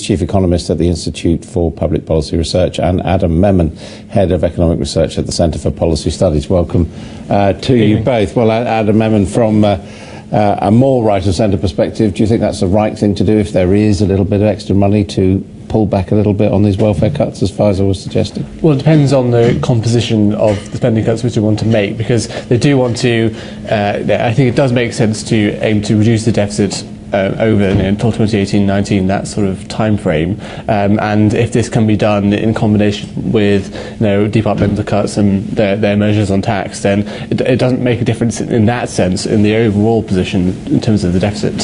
Chief Economist at the Institute for Public Policy Research, and Adam Memon, Head of Economic Research at the Centre for Policy Studies. Welcome to you both. Well, Adam Memon, from a more right-of-centre perspective, do you think that's the right thing to do if there is a little bit of extra money to pull back a little bit on these welfare cuts, as Pfizer was suggesting? Well, it depends on the composition of the spending cuts which they want to make, because they do want to, I think it does make sense to aim to reduce the deficit over until 2018-19, that sort of time frame, and if this can be done in combination with departmental cuts and their measures on tax, then it doesn't make a difference in that sense in the overall position in terms of the deficit,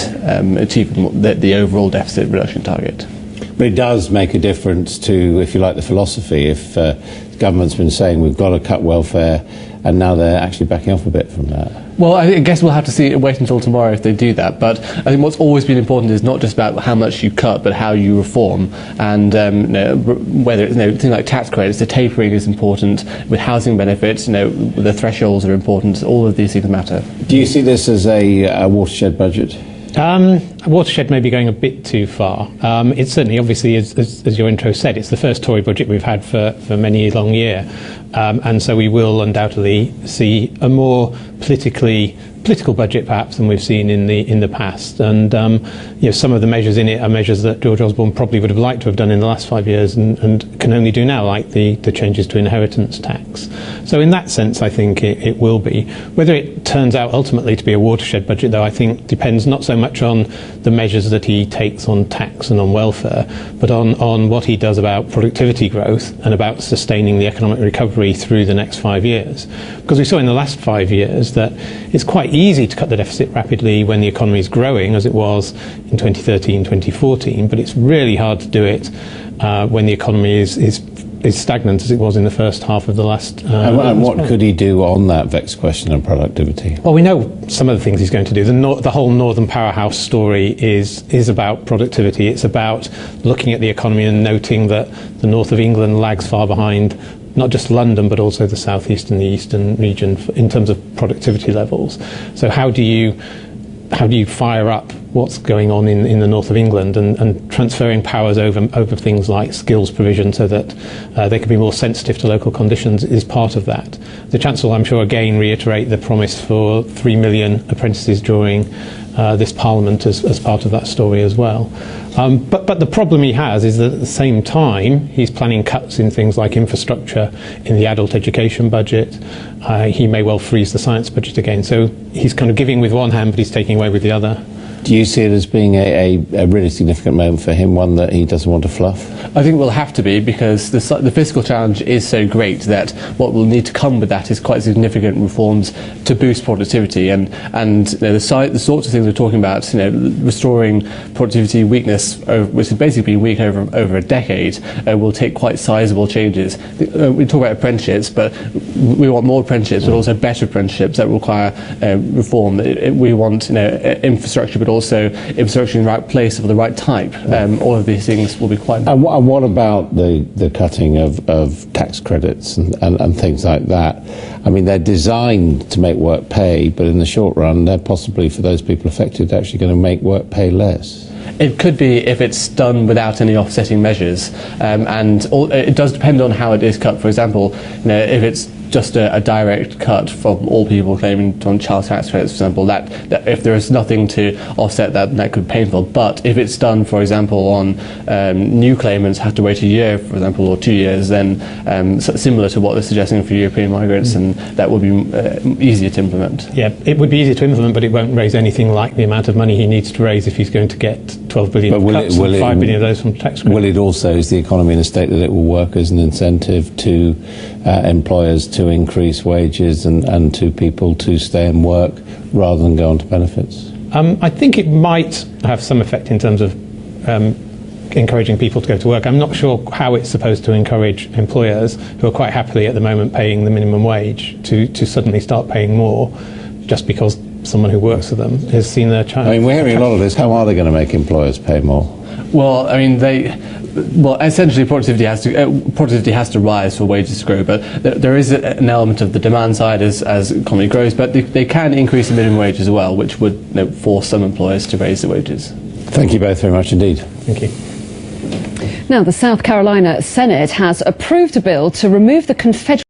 achieving the overall deficit reduction target. But it does make a difference to, if you like, the philosophy. If the government's been saying we've got to cut welfare, and now they're actually backing off a bit from that. Well, I guess we'll have to wait until tomorrow if they do that. But I think what's always been important is not just about how much you cut, but how you reform. And whether it's things like tax credits, the tapering is important. With housing benefits, the thresholds are important. All of these things matter. Do you see this as a watershed budget? A watershed may be going a bit too far. It's certainly, obviously, as your intro said, it's the first Tory budget we've had for many a long year, and so we will undoubtedly see a more political budget perhaps than we've seen in the past. And some of the measures in it are measures that George Osborne probably would have liked to have done in the last 5 years and can only do now, like the changes to inheritance tax. So in that sense, I think it will be. Whether it turns out ultimately to be a watershed budget, though, I think depends not so much on the measures that he takes on tax and on welfare, but on what he does about productivity growth and about sustaining the economic recovery through the next 5 years. Because we saw in the last 5 years that it's quite easy to cut the deficit rapidly when the economy is growing, as it was in 2013, 2014, but it's really hard to do it when the economy is stagnant, as it was in the first half of the last. And what could he do on that vexed question of productivity? Well, we know some of the things he's going to do. The whole Northern Powerhouse story is about productivity. It's about looking at the economy and noting that the north of England lags far behind not just London, but also the southeast and the eastern region in terms of productivity levels. So how do you fire up what's going on in the north of England, and transferring powers over things like skills provision so that they can be more sensitive to local conditions is part of that. The Chancellor, I'm sure, again reiterate the promise for 3 million apprentices during this Parliament as part of that story as well. But the problem he has is that at the same time he's planning cuts in things like infrastructure, in the adult education budget. He may well freeze the science budget again. So he's kind of giving with one hand, but he's taking away with the other. Do you see it as being a really significant moment for him, one that he doesn't want to fluff? I think it will have to be, because the fiscal challenge is so great that what will need to come with that is quite significant reforms to boost productivity. And the sorts of things we're talking about, restoring productivity weakness, which has basically been weak over a decade, will take quite sizable changes. We talk about apprenticeships, but we want more apprenticeships, but also better apprenticeships that require reform. We want infrastructure, but also infrastructure in the right place of the right type. All of these things will be quite. And what about the cutting of tax credits and things like that? I mean, they're designed to make work pay, but in the short run, they're possibly, for those people affected, actually going to make work pay less. It could be if it's done without any offsetting measures, it does depend on how it is cut. For example, if it's just a direct cut from all people claiming on child tax credits, for example, that if there is nothing to offset that could be painful. But if it's done, for example, on new claimants have to wait a year, for example, or 2 years, then similar to what they're suggesting for European migrants, and that would be easier to implement. Yeah, it would be easier to implement, but it won't raise anything like the amount of money he needs to raise if he's going to get 12 billion cuts and 5 billion of those from tax credits. Will it also, is the economy in a state that it will work as an incentive to employers to increase wages and to people to stay and work rather than go on to benefits? I think it might have some effect in terms of encouraging people to go to work. I'm not sure how it's supposed to encourage employers who are quite happily at the moment paying the minimum wage to suddenly start paying more just because someone who works for them has seen their child. I mean, we're hearing a lot of this. How are they going to make employers pay more? Well, I mean, essentially productivity has to rise for wages to grow, but there is an element of the demand side as the economy grows, but they can increase the minimum wage as well, which would force some employers to raise the wages. Thank you both very much indeed. Thank you. Now, the South Carolina Senate has approved a bill to remove the Confederate